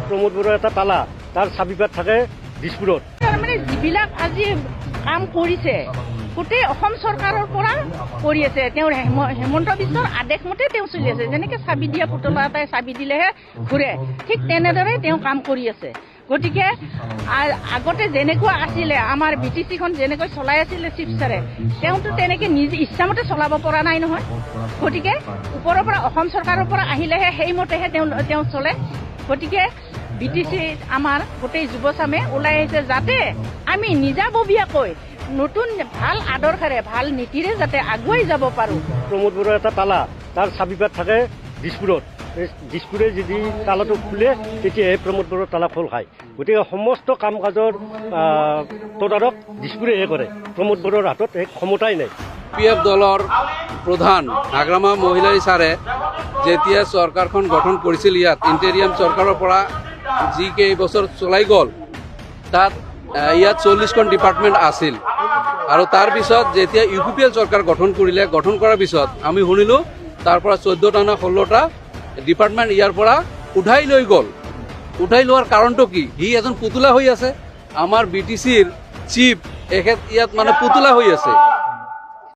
প্ৰমোদ বৰুৱাৰ এটা তালা, তাৰ চাবিপাত থাকে দিছপুৰত। মানে যিবিলাক আজি কাম কৰিছে গোটেই অসম চৰকাৰৰ পৰা কৰি আছে। তেওঁৰ হেমন্ত বিশ্বৰ আদেশ মতে তেওঁ চলি আছে। যেনেকে চাবি দিয়া পুতলা এটাই চাবি দিলেহে ঘূৰে, ঠিক তেনেদৰে তেওঁ কাম কৰি আছে। গতিকে আগতে যেনেকুৱা আছিলে আমাৰ BTCখন যেনেকৈ চলাই আছিলে চিফ ছাৰে, তেওঁতো তেনেকে নিজে ইচ্ছামতে চলাব পৰা নাই নহয়। গতিকে ওপৰৰ পৰা অসম চৰকাৰৰ পৰা আহিলেহে সেইমতেহে তেওঁ চলে। গতিকে BTC আমাৰ গোটেই যুৱচামে ওলাই আহিছে যাতে আমি নিজাববীয়াকৈ নতুন ভাল আদৰ্শেৰে ভাল নীতিৰে যাতে আগুৱাই যাব পাৰোঁ। প্ৰমোদ বৰুৱাৰ এটা তালা, তাৰ চাবিপাত থাকে দিছপুৰত। দিছপুৰে যদি তালাটো খোলে তেতিয়াহে প্ৰমোদ বৰুৱাৰ তালা খোল খায়। গতিকে সমস্ত কাম কাজৰ তদাৰক দিছপুৰেহে কৰে। প্ৰমোদ বৰুৱাৰ হাতত এক ক্ষমতাই নাই। PF দলৰ প্ৰধান আগ্ৰামা মহিলাৰী ছাৰে যেতিয়া চৰকাৰখন গঠন কৰিছিল, ইয়াত ইণ্টেৰিয়াম চৰকাৰৰ পৰা যি কেইবছৰ চলাই গ'ল, তাত ইয়াত 40খন ডিপাৰ্টমেণ্ট আছিল। আৰু তাৰ পিছত যেতিয়া UPPL চৰকাৰ গঠন কৰিলে, গঠন কৰাৰ পিছত আমি শুনিলোঁ তাৰ পৰা 14টা নে 16টা ডিপাৰ্টমেণ্ট ইয়াৰ পৰা উঠাই লৈ গ'ল। উঠাই লোৱাৰ কাৰণটো কি? সি এজন পুতলা হৈ আছে। আমাৰ BTCৰ চিফ এখেত ইয়াত মানে পুতলা হৈ আছে।